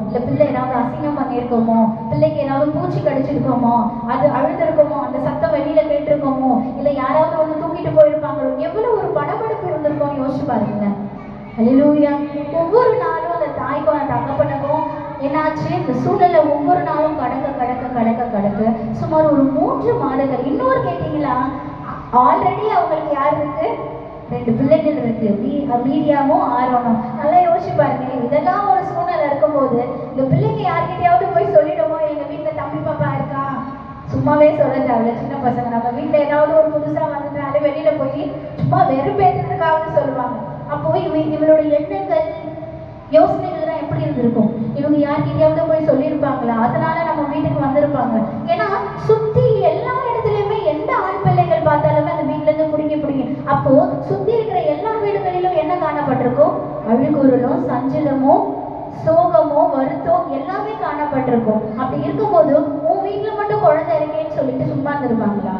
இல்லை பிள்ளை ஏதாவது அசிங்கம் பண்ணியிருக்கோமோ, பிள்ளைக்கு ஏதாவது பூச்சி கடிச்சிருக்கோமோ, அது அழுதுருக்கோமோ, அந்த சத்தம் வெளியில கேட்டிருக்கோமோ, இல்லை யாராவது வந்து தூக்கிட்டு போயிருப்பாங்களோ, எவ்வளவு ஒரு படபடப்பு இருந்திருக்கோம் யோசிச்சு பாருங்க. அல்லேலூயா. ஒவ்வொரு நாளும் அந்த தாய்க்கும் அந்த தகப்பனுக்கும் என்னாச்சு, இந்த சூழ்நிலை ஒவ்வொரு நாளும் கடக்க சுமார் ஒரு 3 மாதங்கள். இன்னொரு கேட்டீங்களா, ஆல்ரெடி அவங்களுக்கு யார் இருக்கு? 2 பிள்ளைகள் இருக்கு, மீடியாவும் ஆரோனும். நல்லா யோசிச்சு பாருங்க. இதெல்லாம் ஒரு சூழ்நிலை இருக்கும்போது இந்த பிள்ளைங்க யார்கிட்டயாவது போய் சொல்லிடுவோம், எங்க வீட்டுல தம்பி பாப்பா இருக்கான். சும்மாவே சொல்ல தேவையில்ல. சின்ன பசங்க நம்ம வீட்டுல ஏதாவது ஒரு புதுசா வந்துட்டாலே வெளியில போய் சும்மா வெறுப்பேற்றதுக்காவது சொல்லுவாங்க. அப்போ இவளோட எண்ணங்கள் யோசனைகள் தான் எப்படி இருந்திருக்கும்? இவங்க யார்கிட்டயாவது போய் சொல்லியிருப்பாங்களா? அதனால நம்ம வீட்டுக்கு வந்திருப்பாங்க. ஏன்னா சுத்தி எல்லா இடத்துலயுமே எந்த ஆண் பிள்ளைகள் பார்த்தாலுமே அந்த வீட்டுல இருந்து பிடிங்கி அப்போ சுத்தி இருக்கிற எல்லா வீடுகளிலும் என்ன காணப்பட்டிருக்கும்? அழுகுறலும், சஞ்சலமும், சோகமோ, வருத்தம் எல்லாமே காணப்பட்டிருக்கும். அப்படி இருக்கும்போது உன் வீட்டுல மட்டும் குழந்தை இருக்கேன்னு சொல்லிட்டு சும்மா இருந்திருப்பாங்களா?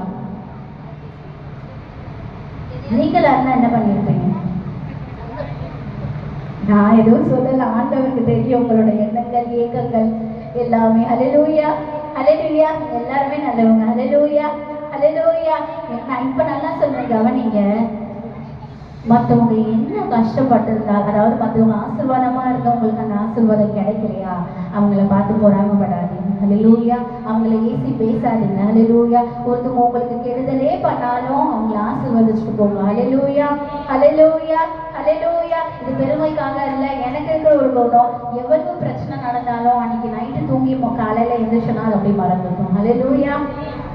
நீங்களா இருந்தா என்ன பண்ணியிருப்பீங்க? நான் எதுவும் சொல்லல, ஆண்டவருக்கு தெரியும் உங்களோட எண்ணங்கள், ஏக்கங்கள் எல்லாமே. ஹல்லேலூயா, ஹல்லேலூயா. எல்லாருமே நல்லவங்க. ஹல்லேலூயா, ஹல்லேலூயா. நான் இப்ப நல்லா சொல்றேன், கவனிங்க. மற்றவங்க என்ன கஷ்டப்பட்டிருந்தால், அதாவது மற்றவங்க ஆசீர்வாதமா இருந்தவங்களுக்கு அந்த ஆசீர்வாதம் கிடைக்கலையா, அவங்கள பார்த்து பொறாமப்படாதீங்க. ஹல்லேலூயா. அவங்கள ஏசி பேசாதீங்க. ஹல்லேலூயா. ஒருத்தவங்க உங்களுக்கு கெடுதலே பண்ணாலும் அவங்கள ஆசீர்வதிச்சுட்டு போங்க. ஹல்லேலூயா, ஹல்லேலூயா, ஹல்லேலூயா. இது பெருமைக்காக இல்லை, எனக்கு இருக்கிற ஒரு குணம். எவ்வளவு பிரச்சனை நடந்தாலும் அன்னைக்கு நைட்டு தூங்கி காலையில எழுந்திரிச்சோன்னா அது அப்படி மறந்துடும். ஹல்லேலூயா,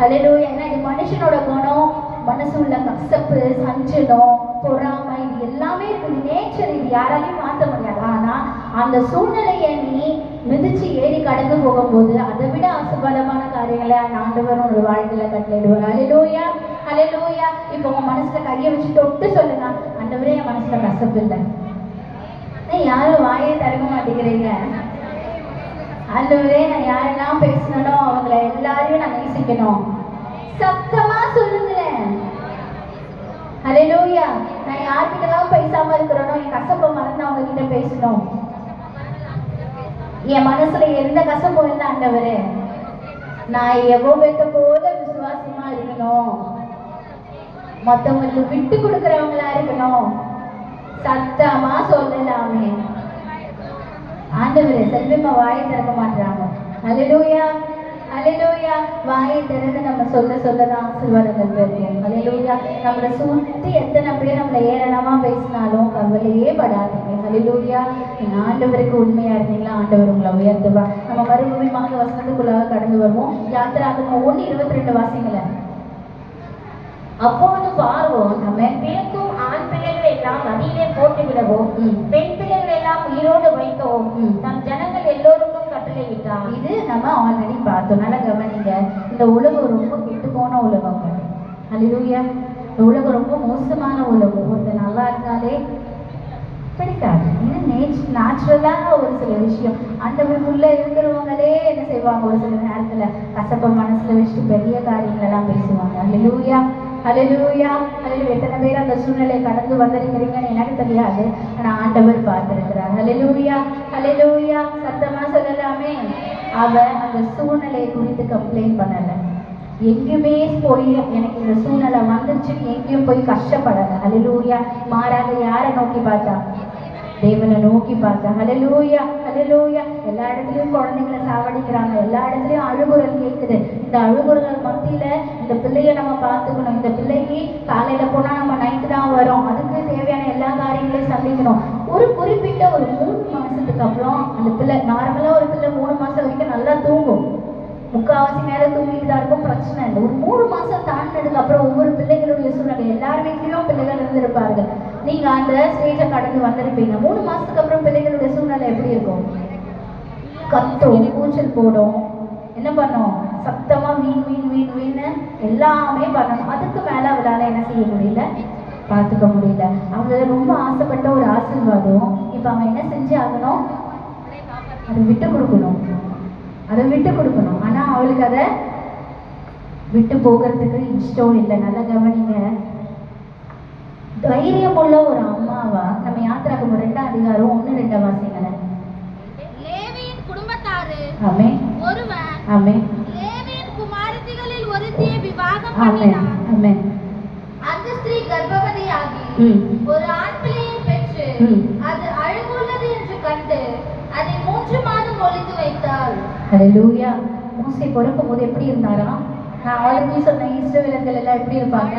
ஹல்லேலூயா. ஏன்னா இது மனுஷனோட குணம். மனசு உள்ள கசப்பு, சஞ்சலம், பொறாமை, இது எல்லாமே இருக்குது. நேச்சர், இது யாராலையும் மாற்ற முடியாது. ஆனா அந்த சூழ்நிலையை நீ மிதிச்சு ஏறி கடந்து போகும்போது அதை விட ஆசீர்வாதமான காரியங்களை ஆண்டவர் ஒரு வாழ்க்கையில கட்டளையிடுவார். ஹல்லேலூயா, ஹல்லேலூயா. இப்போ உங்க மனசுல கையை வச்சு தொட்டு சொல்லுங்க, ஆண்டவரே என் மனசுல கசப்பு இல்லை. யாரும் வாயை திறக்க மாட்டேங்கிறீங்க. ஆண்டவரே நான் யாரெல்லாம் பேசணும் அவங்கள எல்லாரையும் நான் நேசிக்கணும். சத்தமா சொல்லுங்களேன். ஹல்லேலூயா. நான் யார்கிட்டலாம் பேசாம இருக்கிறேனோ, என் கசப்பை மறந்து அவங்க கிட்ட பேசணும். என் மனசுல எந்த கசப்பும் இல்லை ஆண்டவரே. நான் யெகோவாவை போல விசுவாசமா இருக்கணும், மற்றவங்களுக்கு விட்டு கொடுக்கிறவங்களா இருக்கணும். சத்தமா சொல்லலாமே. ஆண்டவரே, செல்வமா வாயை திறக்க மாட்டாங்க. ஹல்லேலூயா, ஹல்லேலூயா. வாயை திறந்து நம்ம சொல்லதான் ஆசீர்வாதங்கள் பெறுவோம். ஹல்லேலூயா. நம்மளை சுற்றி எத்தனை பேர் நம்மளை ஏளனமா பேசினாலும் கவலையே படாதீங்க. ஹல்லேலூயா. நீங்க ஆண்டவருக்கு உண்மையா இருந்தீங்களா, ஆண்டவர் உங்களை உயர்த்துவா. நம்ம மறுபடியும் வசனத்துக்குள்ளாக கடந்து வருவோம். யாத்திராகமம் 1:22 வாசிங்களேன். அப்போது பார்வோன் நம்ம பிறக்கும் ஆண் பிள்ளைகளை எல்லாம் நதியிலே போட்டு விடவும், பெண் பிள்ளைகளை எல்லாம் உயிரோடு வைக்கவும் நம் ஜனங்கள் எல்லோருக்கும் கட்டளையிட்டான். இது நம்ம ஆல்ரெடி பார்த்தோம். நல்லா கவனிங்க. இந்த உலகம் ரொம்ப கெட்டு போன உலகம். ஹல்லேலூயா. இந்த உலகம் ரொம்ப மோசமான உலகம். ஒருத்தர் நல்லா இருந்தாலே கிடைக்காது. இது நேச்சுரலான ஒரு சில விஷயம். ஆண்டவருக்குள்ள இருக்கிறவங்களே என்ன செய்வாங்க, ஒரு சில நேரத்துல கசப்ப மனசுல வச்சுட்டு பெரிய காரியங்கள் எல்லாம் பேசுவாங்க. ஹல்லேலூயா, ஹல்லேலூயா, ஹல்லேலூயா. எத்தனை பேர் அந்த சூழ்நிலையை கடந்து வந்திருக்கிறீங்கன்னு எனக்கு தெரியாது, ஆனா ஆண்டவர் பார்த்திருக்கிறார். ஹல்லேலூயா, ஹல்லேலூயா. சத்தமா சொல்லலாமே. அவ அந்த சூழ்நிலையை குறித்து கம்ப்ளைண்ட் பண்ணல. எங்குமே போய் எனக்கு இந்த சூழ்நிலை வந்துருச்சு எங்கேயும் போய் கஷ்டப்படல. ஹல்லேலூயா. மாறாக யாரை நோக்கி பார்த்தா? தேவனை நோக்கி பார்த்தா. ஹல்லேலூயா, ஹல்லேலூயா. எல்லா இடத்துலயும் குழந்தைங்களை சாவடிக்கிறாங்க, எல்லா இடத்துலயும் அழுகுறல் கேட்குது. இந்த அழுகுறல் மத்தியில இந்த பிள்ளைய நம்ம பார்த்துக்கணும். இந்த பிள்ளைக்கு காலையில போனா நம்ம நைட்டு தான் வரும், அதுக்கு தேவையான எல்லா காரியங்களையும் சந்திக்கணும். ஒரு குறிப்பிட்ட ஒரு 3 மாசத்துக்கு அப்புறம் அந்த பிள்ளை நார்மலா ஒரு பிள்ளை 3 மாசம் வரைக்கும் நல்லா தூங்கும். 3/4 நேரம் தூங்கிட்டு தான் இருக்கும், பிரச்சனை இல்லை. ஒரு 3 மாசம் தாண்டினதுக்கு அப்புறம் ஒவ்வொரு பிள்ளைகளுடைய சூழ்நிலை, எல்லார் வீட்லயும் பிள்ளைகள் இருந்திருப்பார்கள். நீங்க அந்த ஸ்டேஜை கடந்து வந்திருப்பீங்க. 3 மாசத்துக்கு அப்புறம் பிள்ளைகளுடைய சூழ்நிலை எப்படி இருக்கும்? கத்தும், கூச்சல் போடும், என்ன பண்ணும், சத்தமா வீண் வீண் வீண் வீணு எல்லாமே பண்ணணும். அதுக்கு மேல அவளால என்ன செய்ய முடியல, பார்த்துக்க முடியல. அவங்க ரொம்ப ஆசைப்பட்ட ஒரு ஆசீர்வாதம் இப்ப அவன் என்ன செஞ்சு ஆகணும், அதை விட்டு கொடுக்கணும், அதை விட்டு கொடுக்கணும். ஆனா அவளுக்கு அதை விட்டு போகிறதுக்கு இஷ்டம் இல்லை. நல்லா கவனிங்க. தைரியம் உள்ள ஒரு அம்மாவா நம்ம யாத்திராகமம் 2ஆம் அதிகாரம் 1-2 வாசிங்களேன். லேவியின் குடும்ப ஆமென். ஒருவன் ஆமென். லேவியின் குமாரத்திகளில் ஒருத்தியை விவாகம் ஆமென். பண்ணினான். ஆமென். அந்த ஸ்திரீ கர்ப்பவதியாகி ம். ஒரு ஆண் பிள்ளையை பெற்று ம். அது அழகுள்ளது என்று கண்டு அதை 3 மாதம் ஒளித்து வைத்தாள். ஹalleluya. மோசே பிறக்கும் போது எப்படி இருந்தாராம்? நான் ஆல்ரெடி சொன்ன இஸ்ரவேலர்கள் எல்லாம் எப்படி இருப்பாங்க?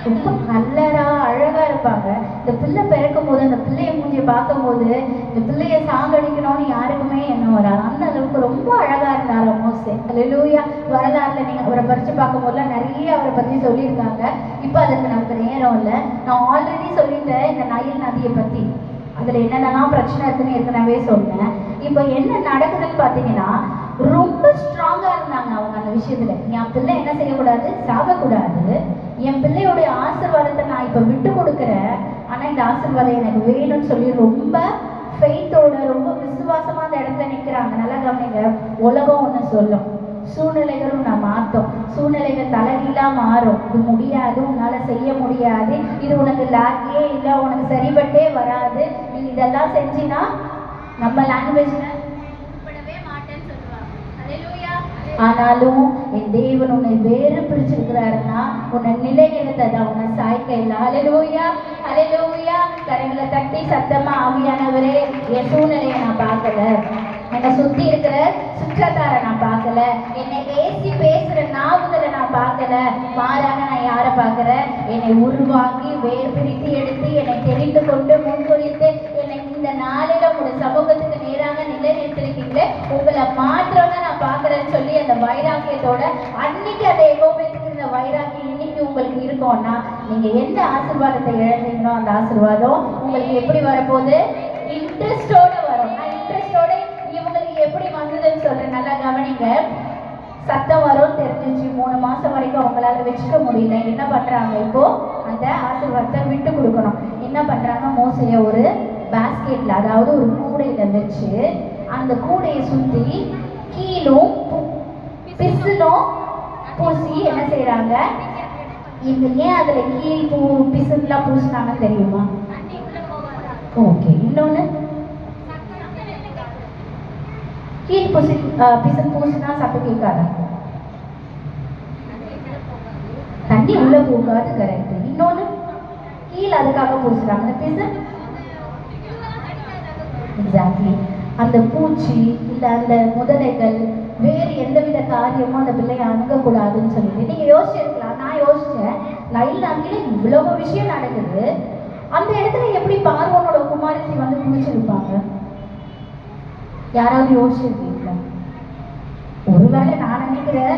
ரொம்ப கல்லரா அழகா இருப்பாங்க. இந்த பிள்ளை பிறக்கும் போது அந்த பிள்ளைய மூஞ்சியை பார்க்கும்போது இந்த பிள்ளைய சாகடிக்கணும்னு யாருக்குமே எண்ணம் வராது. அந்த அளவுக்கு ரொம்ப அழகா இருந்தாரா மோசே. ஹalleluya. வரலாறுல நீங்க அவரை பறிச்சு பார்க்கும் போதுலாம் நிறைய அவரை பத்தி சொல்லியிருக்காங்க. இப்போ அதுக்கு நமக்கு நேரம் இல்லை. நான் ஆல்ரெடி சொல்லிட்டேன் இந்த நைல் நதியை பத்தி. அதுல என்னென்னலாம் பிரச்சனை இருக்குன்னு ஏற்கனவே சொன்னேன். இப்போ என்ன நடக்குதுன்னு பார்த்தீங்கன்னா ரொம்ப ஸ்ட்ராங்கா இருந்தாங்க அவங்க அந்த விஷயத்துல. என் பிள்ளை என்ன செய்யக்கூடாது? சாகக்கூடாது. என் பிள்ளையோடைய ஆசீர்வாதத்தை நான் இப்போ விட்டு கொடுக்குறேன், ஆனா இந்த ஆசீர்வாதம் எனக்கு வேணும்னு சொல்லி ரொம்ப ஃபெய்த்தோட ரொம்ப விசுவாசமா அந்த இடத்துல நிற்கிறாங்க. நல்லா கவனிங்க. உலகம் ஒன்று சொல்லும், சூழ்நிலைகளும் நான் மாற்றோம். சூழ்நிலைகள் தலைகீழா மாறும். இது முடியாது, உன்னால செய்ய முடியாது, இது உனக்கு லாக்கே இல்லை, உனக்கு சரிபட்டே வராது, நீ இதெல்லாம் செஞ்சினா நம்ம லாங்குவேஜ்ல உட்படவே மாட்டேன்னு சொல்லுவாங்க. ஹalleluya. ஆனாலும் என் தேவன் உன்னை வேறு பிரிச்சிருக்கிறாருன்னா உன்னை நிலைநிறுத்ததா, உன்னை சாய்க்க இல்லை. ஹalleluya. ஹalleluya. கரங்களை தட்டி சத்தமா, ஆவியானவரே என் சூழ்நிலையை நான் பார்க்கல, என்னை சுத்தி இருக்கிற சுற்றத்தாரை நான் பார்க்கல, என்னை பேசி பேசுற நாவுகளை நான் பார்க்கல, மாறாக நான் யாரை பார்க்கிறேன்? என்னை உருவாக்கி வேர் பிரித்து எடுத்து என்னை தெரிந்து கொண்டு முன்குறித்து என்னை இந்த நாளில உங்களுடைய சமூகத்துக்கு நேராக நிலைநிறுத்திருக்கீங்களே, உங்களை மாற்றவங்க நான் பார்க்கறேன்னு சொல்லி அந்த வைராக்கியத்தோட அன்னைக்கு அந்த எகோபேத்துக்கு இந்த வைராக்கியம் இன்னைக்கு உங்களுக்கு இருக்கும்னா நீங்க எந்த ஆசீர்வாதத்தை இழந்தீங்களோ அந்த ஆசீர்வாதம் உங்களுக்கு எப்படி வரப்போகுது? இன்ட்ரெஸ்டோட வரும். நான் இன்ட்ரெஸ்டோட இவங்களுக்கு எப்படி வந்ததுன்னு சொல்றேன். நல்லா கவனிங்க. சத்தம் வரும் தெரிஞ்சிச்சு. 3 மாசம் வரைக்கும் அவங்களால வச்சுக்க முடியல. என்ன பண்றாங்க? இப்போ அந்த ஆசீர்வாதத்தை விட்டு கொடுக்கணும். என்ன பண்றாங்க? மோசைய ஒரு பாஸ்கெட்ல, அதாவது ஒரு கூடையில வச்சு அந்த கூடையை சுத்தி கீழும் பிசுனும் பூசி என்ன செய்யறாங்க? இங்க ஏன் அதுல கீழ் பிசுன்லாம் பூசினாங்கன்னு தெரியுமா? ஓகே. இன்னொன்னு, கீழ் பிசன் பூசினா சத்தம் கேட்காதா? தண்ணி உள்ள போகாது. கரெக்ட். இன்னொன்னு, கீழ் அதுக்காக பூசுறாங்க. அந்த பிசன் எக்ஸாக்ட்லி அந்த பூச்சி இல்ல அந்த முதலைகள் வேறு எந்தவித காரியமும் அந்த பிள்ளையை அணுகக்கூடாதுன்னு சொல்லிட்டு நீங்க யோசிச்சிருக்கலாம். நான் யோசிச்சேன், நைல் நதியில இவ்வளவு விஷயம் நடக்குது, அந்த இடத்துல எப்படி பார்வோனோட குமாரத்தி வந்து குளிச்சிருப்பாங்க? யாராவது யோசிச்சிருக்கீங்களா? ஒருவேளை நான் நினைக்கிறேன்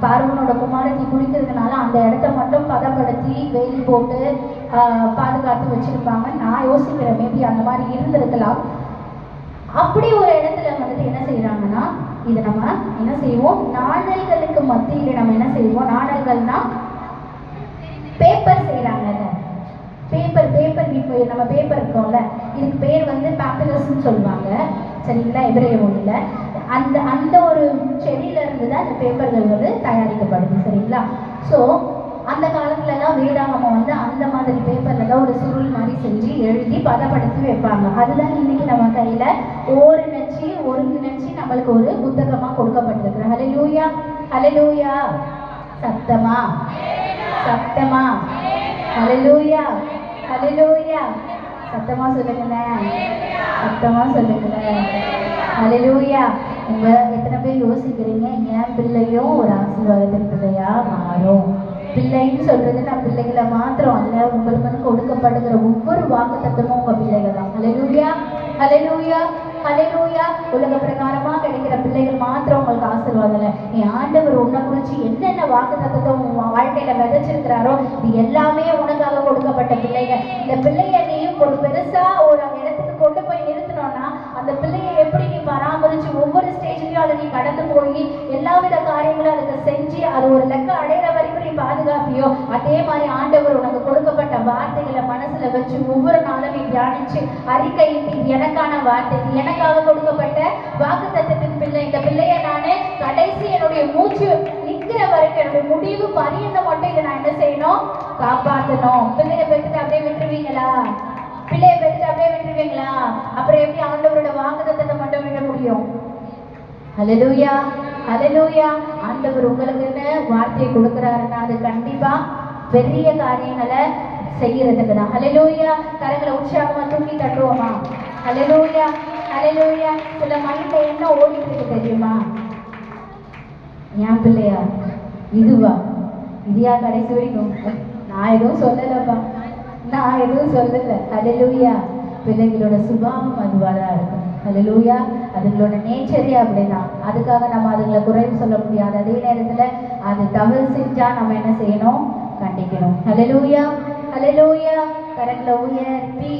பார்வனோட குமாரத்தி குளிக்கிறதுனால அந்த இடத்த மட்டும் பதப்படுத்தி வேலி போட்டு பாதுகாத்து வச்சிருப்பாங்க. நான் யோசிக்கிறேன், மேபி அந்த மாதிரி இருந்திருக்கலாம். அப்படி ஒரு இடத்துல வந்துட்டு என்ன செய்யறாங்கன்னா, இதை நம்ம என்ன செய்வோம்? நாணல்களுக்கு மத்தியில் நம்ம என்ன செய்வோம்? நாணல்கள்னா பேப்பர் செய்யறாங்கல்ல, பேப்பர் இப்போ நம்ம பேப்பர் இருக்கோம்ல, இதுக்கு பேர் வந்து பேப்பிரஸ்ன்னு சொல்லுவாங்க. சரிங்களா? எபிரேய மொழியில அந்த ஒரு செடியில இருந்து தான் இந்த பேப்பர்கள் வந்து தயாரிக்கப்படுது. சரிங்களா? ஸோ அந்த காலத்துலலாம் வேதாகமம் வந்து அந்த மாதிரி பேப்பர்ல தான் ஒரு சுருள் மாதிரி செஞ்சு எழுதி பதப்படுத்தி வைப்பாங்க. அதுதான் இன்னைக்கு நம்ம கையில ஒருங்கிணைச்சி நம்மளுக்கு ஒரு புத்தகமா கொடுக்கப்பட்டிருக்கு. ஹல்லேலூயா. ஹல்லேலூயா. சத்தமா சத்தமா ஹல்லேலூயா. ஹல்லேலூயா. சத்தமா சொல்லுங்களேன். சத்தமா சொல்லுங்களேன். ஹல்லேலூயா. உங்க எத்தனை பேர் யோசிக்கிறீங்க, என் பிள்ளையும் ஒரு ஆசீர்வாதத்தின் பிள்ளையா மாறும்? பிள்ளைன்னு சொல்றது நான் பிள்ளைகளை மாத்திரம் அல்ல, உங்களுக்கு வந்து கொடுக்கப்படுகிற ஒவ்வொரு வாக்குத்தத்தமும் உங்க பிள்ளைகள் தான். ஹல்லேலூயா. ஹல்லேலூயா. ஹல்லேலூயா. உலக பிரகாரமா கிடைக்கிற பிள்ளைகள் மாத்திரம் உங்களுக்கு ஆசீர்வாதம் இல்லை. என் ஆண்டவர் உன்னை குறிச்சு என்னென்ன வாக்குத்தத்தத்தை உன் வாழ்க்கையில விதைச்சிருக்கிறாரோ இது எல்லாமே உனக்காக கொடுக்கப்பட்ட பிள்ளைகள். இந்த பிள்ளைய நீ ஒரு பெருசா ஒரு இடத்துக்கு கொண்டு போய் நிறுத்தணும்னா அந்த பிள்ளையை எப்படி நீ பராமரிச்சு ஒவ்வொரு ஸ்டேஜ்லயும் அதை நீ கடந்து போய் எல்லாவித காரியங்களும் அதுக்கு செஞ்சு அது ஒரு லெக்க அடையிற வரைக்கும் நீ பாதுகாப்பியோ, அதே மாதிரி ஆண்டவர் உனக்கு கொடுக்கப்பட்ட வார்த்தைகளை மனசுல வச்சு ஒவ்வொரு நாளும் நீ தியானிச்சு அறிக்கையிட்டு எனக்கான வார்த்தை, எனக்காக கொடுக்கப்பட்ட வாக்குத்தத்தத்தின் பிள்ளை, இந்த பிள்ளைய நானே கடைசி என்னுடைய மூச்சு நிற்கிற வரைக்கும் என்னுடைய முடிவு பரியந்த மட்டும் இதை நான் என்ன செய்யணும்? காப்பாற்றணும். பிள்ளைய பெற்றுட்டு அப்படியே விட்டுருவீங்களா? பிள்ளைய பெற்றுட்டு அப்படியே விட்டுருவீங்களா? அப்புறம் எப்படி ஆண்டவரோட வாக்குத்தத்தத்தை மட்டும் விட முடியும்? ஹல்லேலூயா, ஹல்லேலூயா. ஆண்டவர் உங்களுக்குன்னு வார்த்தையை கொடுக்குறாருன்னா அது கண்டிப்பா பெரிய காரியங்களை செய்யறதுக்கு தான். ஹல்லேலூயா. கரங்களை உற்சாகமா தூக்கி தட்டுவோமா? ஹல்லேலூயா, ஹல்லேலூயா. சில மைண்ட்ல என்ன ஓடிட்டு இருக்கு தெரியுமா? என் பிள்ளையா இதுவா, இதையா கடைசி வரைக்கும்? நான் எதுவும் சொல்லலப்பா, நான் எதுவும் சொல்லல. ஹல்லேலூயா. பிள்ளைகளோட சுபாவம் அதுவாக தான் இருக்கும். ஹல்லேலூயா. அதுங்களோட நேச்சரே அப்படிதான். அதுக்காக நம்ம அதுங்களை குறைவு சொல்ல முடியாது. அதே நேரத்துல அது தவறு செஞ்சா நம்ம என்ன செய்யணும்? கண்டிக்கணும். ஹல்லேலூயா, ஹல்லேலூயா. கரங்களை உயர்த்தி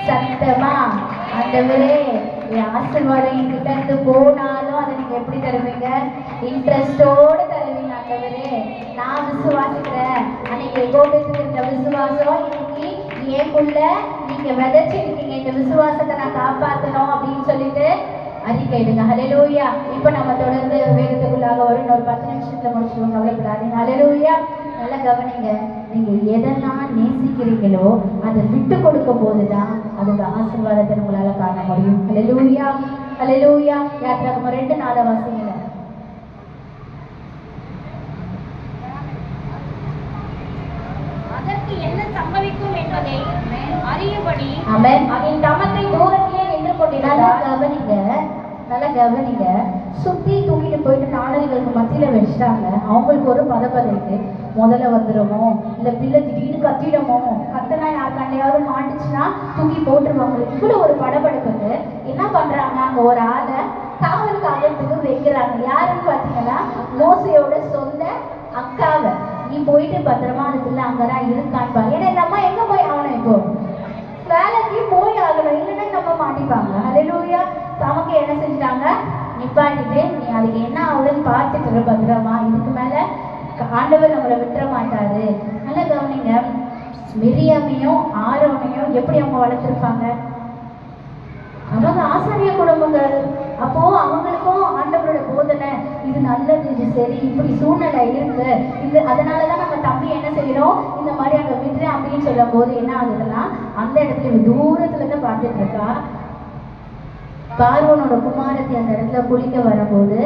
சத்தமா, ஆண்டவரே என் ஆசீர்வாதம் என்கிட்ட இருந்து போனாலும் அதை நீங்க எப்படி தருவீங்க? இன்ட்ரெஸ்டோட தருவீங்க. ஆண்டவரே நான் விசுவாசிக்கிறேன். அன்னைக்கு கோபத்துக்கு இருந்த விசுவாசம் இன்னைக்கு ஏக்குள்ள நீங்க விதைச்சிருக்கீங்க. இந்த விசுவாசத்தை நான் காப்பாற்றணும் அப்படின்னு சொல்லிட்டு அறிக்கையிடுங்க. ஹல்லேலூயா. இப்ப நம்ம தொடர்ந்து வேகத்துக்குள்ளாக வரும். ஒரு 10 நிமிஷத்துல முடிச்சுக்கோங்க, கவலைப்படாதீங்க. ஹல்லேலூயா. நல்லா கவனிங்க. நீங்க எதெல்லாம் நேசிக்கிறீங்களோ அதை விட்டு கொடுக்கும் போதுதான் அதோட ஆசீர்வாதத்தை உங்களால காண முடியும். ஹல்லேலூயா, ஹல்லேலூயா. யாத்திராகமம் 2:4 வாசிங்க. அதற்கு என்ன சம்பவிக்கும் என்பதை அறியும்படி ஆமென். அதன் தமத்தை தூரத்திலே நின்று கொண்டிருந்தார். கவனிங்க, நல்லா கவனிங்க. சுத்தி தூக்கிட்டு போயிட்டு நாணல்களுக்கு மத்தியில வச்சுட்டாங்க. அவங்களுக்கு ஒரு பதப்பதைக்கு முதல்ல வந்துடுமோ, இல்ல பிள்ளை திடீர்னு கத்திடுமோ, கத்தனா யார் கண்டையாவது மாட்டுச்சுன்னா தூக்கி போட்டுருவாங்க. இவ்வளவு ஒரு படபடப்புக்கு என்ன பண்றாங்க? அங்க ஒரு ஆளை காவல் காவலத்துக்கு வைக்கிறாங்க. யாருன்னு பாத்தீங்கன்னா மோசையோட சொந்த அக்காவை. நீ போயிட்டு பத்திரமா அந்த பிள்ளை அங்கதான் இருக்கான்னு பாரு. ஏன்னா இந்த அம்மா எங்க போய் ஆகணும்? இப்போ வேலைக்கு போய் ஆகணும், இல்லைன்னா நம்ம மாட்டிப்பாங்க. ஹல்லேலூயா. நமக்கு என்ன செஞ்சுட்டாங்க? நிப்பாட்டிட்டு நீ அதுக்கு என்ன ஆகுதுன்னு பார்த்துட்டு இரு பத்திரமா. இதுக்கு மேல ஆண்டவர் நம்மளை விட்டுற மாட்டாரு. நல்லா கவனிங்க. மிரியாமையும் ஆரோனையும் எப்படி அவங்க வளர்த்துருப்பாங்க? அவங்க ஆசாரிய குடும்பங்கள். அப்போ அவங்களுக்கும் ஆண்டவரோட போதனை இது நல்லது, இது சரி, இப்படி சூழ்நிலை இருக்கு, இது அதனாலதான் நம்ம தம்பி என்ன செய்யறோம், இந்த மாதிரி அங்க விடுறேன் அப்படின்னு சொல்லும் போது என்ன ஆகுதுன்னா அந்த இடத்துல தூரத்துல இருந்து பார்த்துட்டு இருக்கா. பார்வோனோட குமாரத்தை அந்த இடத்துல குளிக்க வரும்போது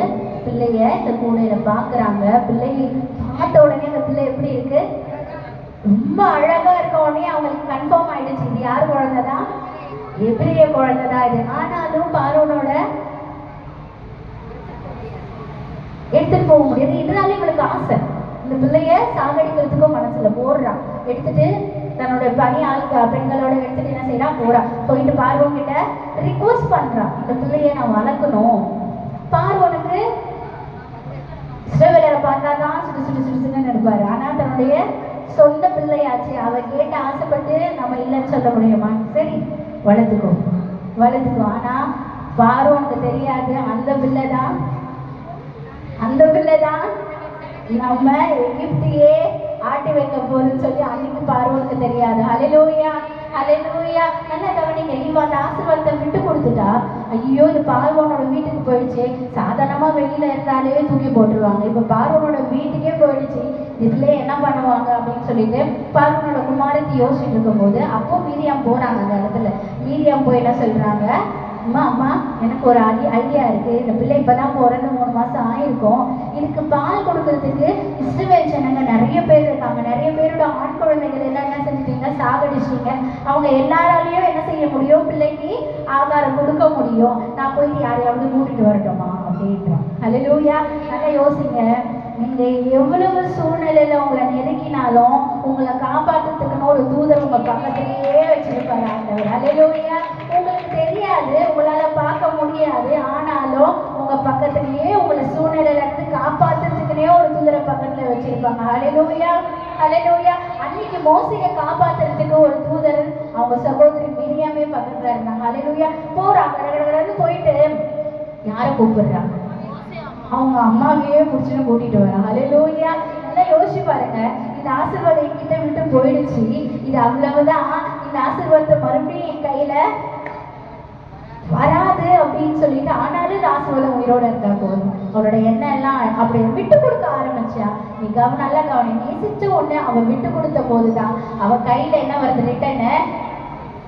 பிள்ளைய இந்த கூடையில பாக்குறாங்க. பிள்ளையை பார்த்த உடனே அந்த பிள்ளை எப்படி இருக்கு? ரொம்ப அழகா இருக்க உடனே அவங்களுக்கு கன்ஃபார்ம் ஆயிடுச்சு இது யார் குழந்தைதான்? எபிரேய குழந்தைதான் இது. ஆனாலும் பார்வோனோட எடுத்துட்டு போக முடியாது. இதனால இவளுக்கு ஆசை. இந்த பிள்ளைய சாகடிக்கிறதுக்கும் மனசுல போடுறான். எடுத்துட்டு தன்னோட பணி பெண்களோட எடுத்துட்டு என்ன செய்யறா? போறா. போயிட்டு பார்வோன் கிட்ட ரிக்வஸ்ட் பண்றான், இந்த பிள்ளைய நான் வளர்க்கணும். பார்வோனுக்கு இஸ்ரவேலரை பார்த்தாதான் சுடு சுடு சுடுன்னு இருப்பாரு. ஆனா தன்னுடைய சொந்த பிள்ளையாச்சு, அவ கேட்டு ஆசைப்பட்டு நம்ம இல்லைன்னு சொல்ல முடியுமா? சரி வளர்த்துக்கோ, வளர்த்துக்கோ. ஆனா பார்வோனுக்கு தெரியாது அந்த பிள்ளைதான் நம்ம எகிப்தியே ஆட்டி வைக்க போறதுன்னு சொல்லி அன்னைக்கு பார்வோனுக்கு தெரியாது. ஹல்லேலூயா, ஹல்லேலூயா. நல்லா கவனிங்க. இவ அந்த ஆசீர்வாதத்தை விட்டு கொடுத்துட்டா. ஐயோ இது பார்வோனோட வீட்டுக்கு போயிடுச்சு. சாதாரணமா வெளியில இருந்தாலே தூக்கி போட்டுருவாங்க. இப்ப பார்வோனோட வீட்டுக்கே போயிடுச்சு. இதுல என்ன பண்ணுவாங்க அப்படின்னு சொல்லிட்டு பார்வோனோட குமாரத்தை யோசிச்சுட்டு இருக்கும் போது அப்போ மீரியாம் போறாங்க. அந்த இடத்துல மீரியாம் போய் என்ன சொல்றாங்க? அம்மா அம்மா எனக்கு ஒரு ஐடியா இருக்கு. இந்த பிள்ளை இப்பதான் பிறந்து 3 மாசம் ஆயிருக்கும். இதுக்கு பால் கொடுக்கறதுக்கு இஸ்ரவேல் ஜனங்க நிறைய பேர் இருக்காங்க. நிறைய பேரோட ஆண் குழந்தைகள் எல்லாம் என்ன செஞ்சுட்டீங்க? சாகடிச்சிட்டீங்க. அவங்க எல்லாராலையும் என்ன செய்ய முடியும்? பிள்ளைக்கு ஆகாரம் கொடுக்க முடியும். நான் போயிட்டு யாரையாவது கூட்டிட்டு வரட்டுமா அப்படின்றான். ஹல்லேலூயா. நல்லா யோசிங்க. நீங்க எவ்வளவு சூழ்நிலையில உங்களை நெருக்கினாலும் உங்களை காப்பாற்றுறதுக்குன்னு ஒரு தூதர் உங்க பக்கத்திலேயே வச்சிருப்பாரு ஆண்டவர். ஹல்லேலூயா. உங்களுக்கு தெரியாது, உங்களால பார்க்க முடியாது. ஆனாலும் உங்க பக்கத்திலேயே உங்களை சூழ்நிலையில இருந்து காப்பாற்றுறதுக்குன்னே ஒரு தூதரை பக்கத்துல வச்சிருப்பாங்க. ஹல்லேலூயா, ஹல்லேலூயா. அன்னைக்கு மோசையை காப்பாற்றுறதுக்கு ஒரு தூதர் அவங்க சகோதரி மிரியாமே பக்கத்துல இருந்தாங்க. ஹல்லேலூயா. போறாங்க, போயிட்டு யாரை கூப்பிடுறாங்க? அவங்க அம்மாவையே பிடிச்சுன்னு கூட்டிட்டு வராங்க. ஹல்லேலூயா. நல்லா யோசிச்சு பாருங்க. இந்த ஆசீர்வாதம் என்கிட்ட விட்டு போயிடுச்சு, இது அவ்வளவுதான், இந்த ஆசீர்வாதத்தை மறுபடியும் என் கையில வராது அப்படின்னு சொல்லிட்டு, ஆனாலும் இந்த ஆசீர்வாதம் உயிரோட இருந்தா போதும். அவரோட எண்ணம் எல்லாம் அப்படி விட்டு கொடுக்க ஆரம்பிச்சா. நீ நல்லா கவனி. நேசிச்ச ஒண்ணு அவ விட்டு கொடுத்த போதுதான் அவ கையில என்ன வருது? ரிட்டர்னு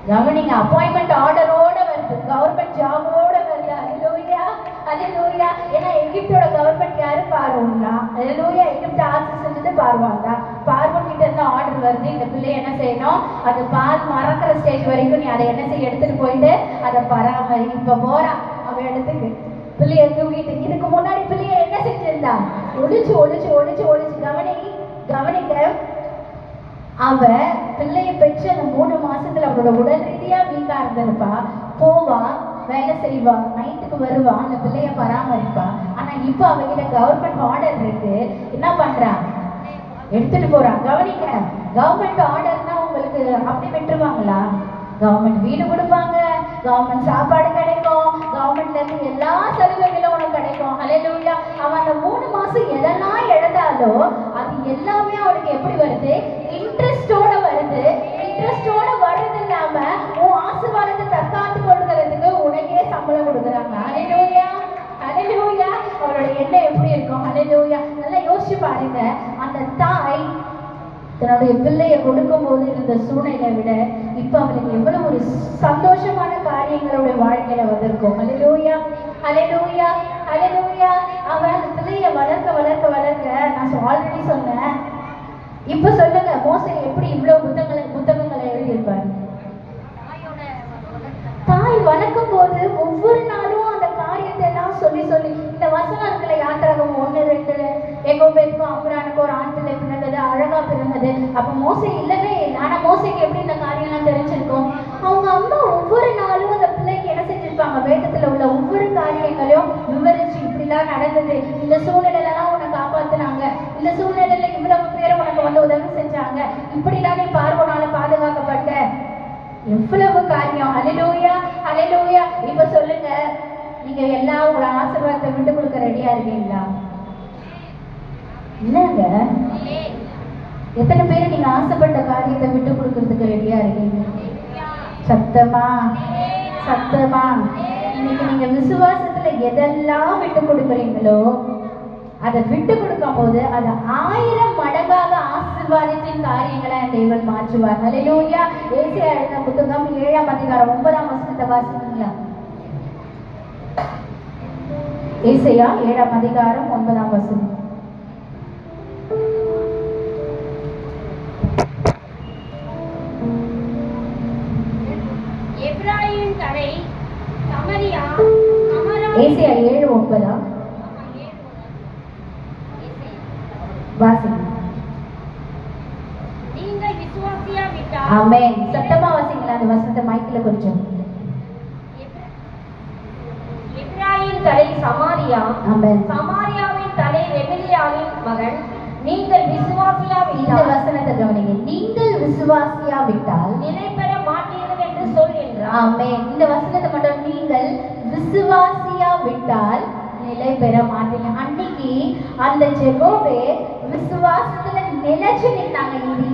கவனிங்க. அப்பாயின்மெண்ட் ஆர்டரோட வருது, கவர்மெண்ட் ஜாபோட வருது. ஹல்லேலூயா, ஹalleluya. ஏன்னா எகிப்தோட கவர்மெண்ட் யாரு? பார்வோன்னா. ஹalleluya. எகிப்து ஆட்சி செஞ்சது பார்வோன் தான். பார்வோன் கிட்ட இருந்து ஆர்டர் வருது, இந்த பிள்ளை என்ன செய்யணும், அது பால் மறக்கிற ஸ்டேஜ் வரைக்கும் நீ அதை என்ன செய்ய, எடுத்துட்டு போயிட்டு அதை பராமரி. இப்ப போறா அவ இடத்துக்கு பிள்ளைய தூக்கிட்டு. இதுக்கு முன்னாடி பிள்ளைய என்ன செஞ்சிருந்தா? ஒளிச்சு ஒளிச்சு ஒளிச்சு ஒளிச்சு. கவனிக்க, அவ பிள்ளைய பெற்று அந்த 3 மாசத்துல அவளோட உடல் ரீதியா வீக்கா இருந்திருப்பா. போவா, வேலை செய்வா, நைட்டுக்கு வருவா, அந்த பிள்ளைய பராமரிப்பா. ஆனா இப்ப அவகிட்ட கவர்மெண்ட் ஆர்டர் இருக்கு. என்ன பண்றா? எடுத்துட்டு போறா. கவனிக்க, கவர்மெண்ட் ஆர்டர்னா உங்களுக்கு அப்படி விட்டுருவாங்களா? கவர்மெண்ட் வீடு கொடுப்பாங்க, கவர்மெண்ட் சாப்பாடு கிடைக்கும், கவர்மெண்ட்ல இருந்து எல்லா சலுகைகளும் உனக்கு கிடைக்கும். ஹalleluya. அவன் அந்த 3 மாசம் எதெல்லாம் எழுதாலோ அது எல்லாமே அவனுக்கு எப்படி வருது? இன்ட்ரெஸ்டோட வருது. இன்ட்ரெஸ்டோட வர்றது இல்லாம உன் ஆசீர்வாதத்தை தற்காத்து கொள்கிறதுக்கு உனக்கே சம்பளம் கொடுக்குறாங்க. ஹalleluya, ஹalleluya. அவரோட எண்ணம் எப்படி இருக்கும்? ஹalleluya. நல்லா யோசிச்சு பாருங்க. அந்த தாய் தன்னுடைய பிள்ளையை கொடுக்கும் போது இருந்த சூழ்நிலை விட இப்ப அவளுக்கு எவ்வளவு ஒரு சந்தோஷமான காரியங்களுடைய வாழ்க்கையில வந்திருக்கும். ஹalleluya, ஹalleluya, ஹalleluya. அவன் அந்த பிள்ளைய வளர்க்க வளர்க்க வளர்க்க, நான் ஆல்ரெடி சொன்னேன். இப்ப சொல்லுங்க, மோசே எப்படி இவ்வளவு புத்தகங்களை எழுதியிருப்பார்? தாய் வளர்க்கும் போது ஒவ்வொரு நாளும் அந்த காரியத்தை எல்லாம் சொல்லி சொல்லி, இந்த வசனம் இருக்குல்ல, யாத்திராகமம் 1:2, எகோபேத்துக்கும் அம்ரானுக்கும் ஒரு ஆண் பிள்ளை பிறந்தது, அழகா பிறந்தது. அப்ப மோசே இல்லவே இல்லை. ஆனா மோசேக்கு எப்படி இந்த காரியம்லாம் தெரிஞ்சிருக்கும்? அவங்க அம்மா ஒவ்வொரு நாளும் அந்த பிள்ளைக்கு என்ன செஞ்சிருப்பாங்க? வேதத்துல உள்ள ஒவ்வொரு காரியங்களையும் விவரிச்சு, இப்படிலாம் நடந்தது, இந்த சூழ்நிலையெல்லாம் உன்னை காப்பாத்துனாங்க, இந்த சூழ்நிலையில இவ்வளவு பேர் உனக்கு வந்து உதவி செஞ்சாங்க, இப்படிலாம் நீ பார்வோனால பாதுகாக்கப்பட்ட, எவ்வளவு காரியம். ஹalleluya, ஹalleluya. இப்ப சொல்லுங்க, நீங்க எல்லாம் உங்களோட ஆசீர்வாதத்தை விட்டு கொடுக்க ரெடியா இருக்கீங்களா? இல்லங்க. எத்தனை பேர் நீங்க ஆசைப்பட்ட காரியத்தை விட்டு கொடுக்கறதுக்கு ரெடியா இருக்கீங்க? சத்தமா, சத்தமா. இன்னைக்கு நீங்க விசுவாசத்துல எதெல்லாம் விட்டு கொடுக்குறீங்களோ அதை விட்டு கொடுக்கும் போது அது 1000 மடங்காக ஆசீர்வாதத்தின் காரியங்களை தேவன் மாற்றுவார். ஹalleluya. ஏசாயா எழுதின புத்தகம் 7ஆம் அதிகாரம் 9ஆம் வசனத்தை வாசிக்கிறீங்களா? ஏசாயா 7ஆம் அதிகாரம் 9ஆம் வசனம். எப்ராயிமின் தலை சமரியா ஏசாயா 7:9 வாசிங்க. நீங்கள் விசுவாசியாவிட்டால். ஆமென். சத்தமா வாசிங்களா அந்த வசனத்தை? மைக்கில் கொஞ்சம். எப்ராயிமின் தலை சமாரியா, ஆமென். சமாரியாவின் தலை ரெமிலியாவின் மகன். நீங்கள் விசுவாசியாவிட்டால். இந்த வசனத்தை கவனிங்க. நீங்கள் விசுவாசியாவிட்டால் நிலை பெற மாட்டீர்கள் என்று சொல் என்றார். ஆமென். இந்த வசனத்தை மட்டும், நீங்கள் விசுவாசியாவிட்டால் நிலை பெற மாட்டீங்க. அன்னைக்கு அந்த ஜெகோபே விசுவாசத்துல நிலைச்சு நின்னாங்க. இது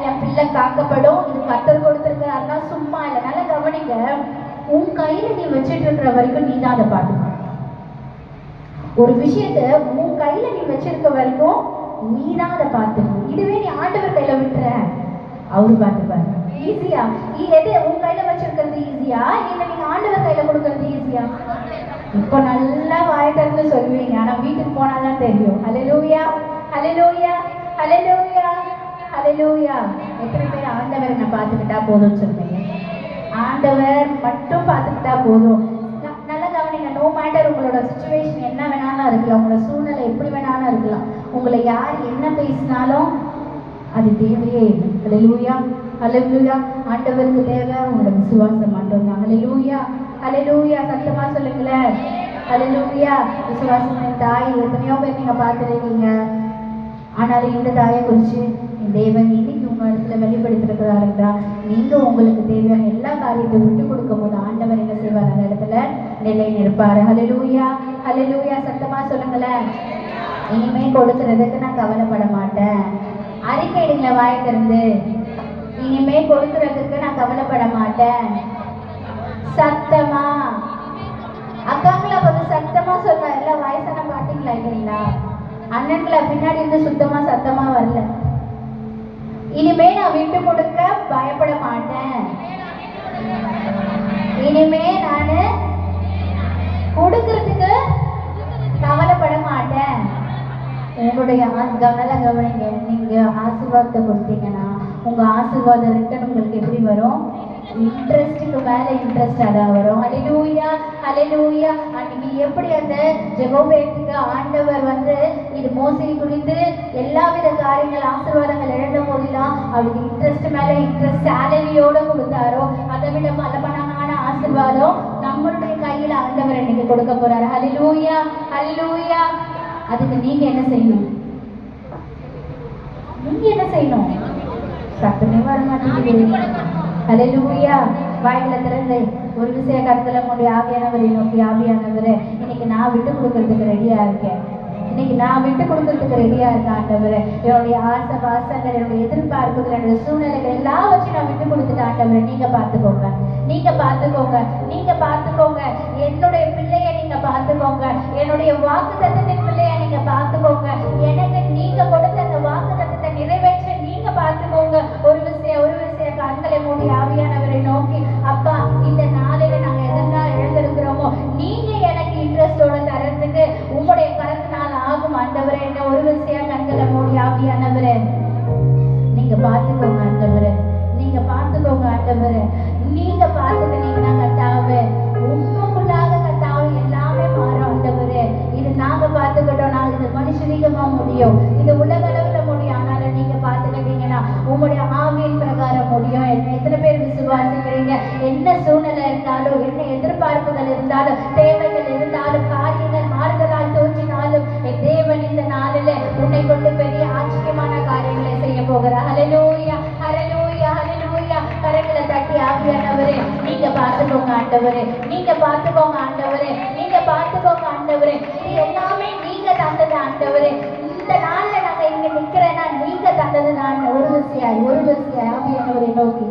என் பிள்ளை காக்கப்படும், இது கர்த்தர் கொடுத்திருக்கிறாருன்னா சும்மா இல்லை. நல்லா கவனிங்க. உன் கையில நீ வச்சுட்டு இருக்கிற வரைக்கும் நீ தான் அதை பார்த்துக்கணும். ஒரு விஷயத்த உன் கையில நீ வச்சிருக்க வரைக்கும் நீ தான் அதை பார்த்துக்கணும். இதுவே நீ ஆண்டவர் கையில விட்டுற, அவரு பார்த்துப்பாரு. ஈஸியா? எது உன் கையில வச்சிருக்கிறது ஈஸியா, இல்ல நீங்க ஆண்டவர் கையில கொடுக்கறது ஈஸியா? இப்போ நல்லா வாய் திறந்து சொல்லுவீங்க, ஆனா வீட்டுக்கு போனாதான் தெரியும். ஹalleluya, ஹalleluya, ஹalleluya, ஹalleluya. எத்தனை பேர் ஆண்டவரை நான் பார்த்துக்கிட்டா போதும்னு சொல்றீங்க? ஆண்டவர் மட்டும் பார்த்துக்கிட்டா போதும். நல்லா கவனிங்க. நோ மேட்டர், உங்களோட சுச்சுவேஷன் என்ன வேணாலும் இருக்கலாம், உங்களோட சூழ்நிலை எப்படி வேணாலும் இருக்கலாம், உங்களை யார் என்ன பேசினாலும் அது தேவையே இல்லை. ஹalleluya, ஹalleluya. ஆண்டவருக்கு தேவை உங்களோட விசுவாசம் மட்டும்தான். ஹalleluya, ஹalleluya. சத்தமா சொல்லுங்களேன். ஹalleluya. விசுவாசத்தின் தாய் எத்தனையோ பேர் நீங்க பார்த்துருக்கீங்க. ஆனாலும் இந்த தாயை குறித்து தேவன் இன்னைக்கு உங்க இடத்துல வெளிப்படுத்திருக்கிறார் என்றால், நீங்க உங்களுக்கு தேவையான எல்லா காரியத்தையும் விட்டு கொடுக்கும் போது ஆண்டவர் என்ன செய்வார்? அந்த இடத்துல நிலை நிற்பாரு. ஹalleluya, ஹalleluya. சத்தமா சொல்லுங்களேன். இனிமே கொடுக்கறதுக்கு நான் கவலைப்பட மாட்டேன். அறிக்கையிடுங்கள வாயை திறந்து. இனிமே கொடுக்கறதுக்கு நான் கவலைப்பட மாட்டேன். சத்தமா அக்காங்களா கொஞ்சம் சத்தமா சொல்ல. எல்லாம் வயசான பாட்டிங்களா இல்லைங்களா? அண்ணன்களை பின்னாடி இருந்து சுத்தமா சத்தமா வரல. இனிமே நான் விட்டு கொடுக்க பயப்பட மாட்டேன். இனிமே நானு கொடுக்கறதுக்கு என்னுடைய நல்லா கவனிங்க. நீங்க ஆசீர்வாதத்தை கொடுத்தீங்கன்னா உங்க ஆசீர்வாதம் ரிட்டர்ன் உங்களுக்கு எப்படி வரும்? இன்ட்ரெஸ்ட்டுக்கு மேல இன்ட்ரெஸ்ட் அதான் வரும். ஹல்லேலூயா, ஹல்லேலூயா. அன்னைக்கு எப்படி அந்த ஜெபோபேத்துக்கு ஆண்டவர் இது மோசை குறித்து எல்லாவித காரியங்கள் ஆசீர்வாதங்கள் எழுந்த போதெல்லாம் அவருக்கு இன்ட்ரெஸ்ட் மேல இன்ட்ரெஸ்ட் சேலரியோட கொடுத்தாரோ அதை விட பலமான ஆசீர்வாதம் நம்மளுடைய கையில ஆண்டவர் இன்னைக்கு கொடுக்க போறாரு. ஹல்லேலூயா, ஹல்லேலூயா. அதுக்கு நீங்க என்ன செய்யணும்? நீங்க என்ன செய்யணும்? சத்தமே வர மாட்டேங்குது. ஹல்லேலூயா. வாயில திறந்து ஒரு விஷய கருத்துல கொண்டு ஆவியானவரை நோக்கி, ஆவியானவரே இன்னைக்கு நான் விட்டு கொடுக்கறதுக்கு ரெடியா இருக்கேன். இன்னைக்கு நான் விட்டு கொடுக்கறதுக்கு ரெடியா இருக்கேன் ஆண்டவரே. என்னுடைய ஆசை பாசங்கள், என்னுடைய எதிர்பார்ப்புகள், என்னுடைய சூழ்நிலைகள் எல்லாவற்றையும் நான் விட்டு கொடுத்துட்டு ஆண்டவரே நீங்க பார்த்துக்கோங்க, நீங்க பார்த்துக்கோங்க, நீங்க பார்த்துக்கோங்க. என்னுடைய பிள்ளைய நீங்க பார்த்துக்கோங்க, என்னுடைய வாக்கு தத்தத்தின் பிள்ளைய நீங்க பார்த்துக்கோங்க. எனக்கு நீங்க கொடுத்த அந்த வாக்கு தத்தத்தை நிறைவேற்ற நீங்க பார்த்துக்கோங்க. ஒரு விஷயம் கண்களை மூடி ஆவியானவரை நோக்கி, அப்பா இந்த நாளில நாங்க எதெல்லாம் எழுந்திருக்கிறோமோ நீங்க எனக்கு இன்ட்ரெஸ்டோட தரத்துக்கு உங்களுடைய கருத்தினால் ஆகும் ஆண்டவரே. என்ன ஒரு விஷயம் கண்களை மூடி ஆவியானவரே நீங்க பார்த்துக்கோங்க ஆண்டவரே, நீங்க பார்த்துக்கோங்க ஆண்டவரே. நீங்க பார்த்துக்கிட்டீங்கன்னா கர்த்தாவே உங்களுக்குள்ளாக கர்த்தாவே எல்லாமே மாறும் ஆண்டவரே. இது நாங்க பார்த்துக்கிட்டோம்னா இது மனுஷரீகமா முடியும், இது உலக அளவுல முடியும். ஆனாலும் நீங்க பார்த்துக்கிட்டீங்கன்னா உங்களுடைய ஆவியின் பிரகாரம் முடியும். எத்தனை பேர் விசுவாசிக்கிறீங்க? என்ன சூழ்நிலை இருந்தாலும், என்ன எதிர்பார்ப்புகள் இருந்தாலும், தேவைகள் இருந்தாலும், காரியங்கள் மாறுதலால் தோன்றினாலும் என் தேவன் இந்த நாளில் உன்னை கொண்டு பெரிய ஆச்சரியமான காரியங்களை செய்ய போகிறார். ஹல்லேலூயா, ஹல்லேலூயா, ஹல்லேலூயா. கரங்களை தட்டி ஆவியானவரே நீங்க பார்த்துக்கோங்க ஆண்டவரே, நீங்க பார்த்துக்கோங்க ஆண்டவரே, நீங்க பார்த்துக்கோங்க ஆண்டவரே. இது எல்லாமே நீங்க தந்தது ஆண்டவரே. இந்த நாள்ல நாங்க இங்க நிக்கிறேன்னா நீங்க தந்தது. நான் ஒரு விஷயம் ஆவியானவரை நோக்கி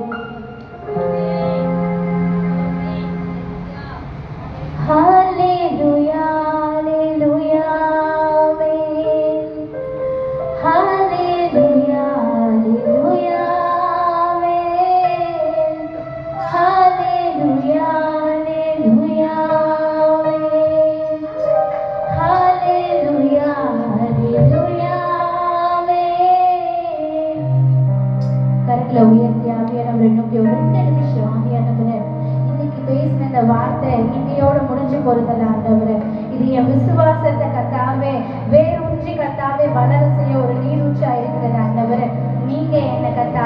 ஹல்லேலூயா, ஹல்லேலூயா, ஆமென். ஹல்லேலூயா, ஹல்லேலூயா, ஆமென். ஹல்லேலூயா, ஹல்லேலூயா, ஆமென். ஹல்லேலூயா, ஹல்லேலூயா, ஆமென். கரங்களை உயர்த்தி ஆவியானவரை நோக்கி ஒரு 2 நிமிஷம் ஆவியானவரே இன்னைக்கு பேசின இந்த வார்த்தை இன்னையோட முடிஞ்சு போறதில்ல ஆண்டவரே. இது என் விசுவாசத்தை கர்த்தாவே வேரூன்றி கர்த்தாவே வளர செய்ய ஒரு நீரூற்றா இருக்கிறது ஆண்டவரே. நீங்க என்ன கர்த்தாவே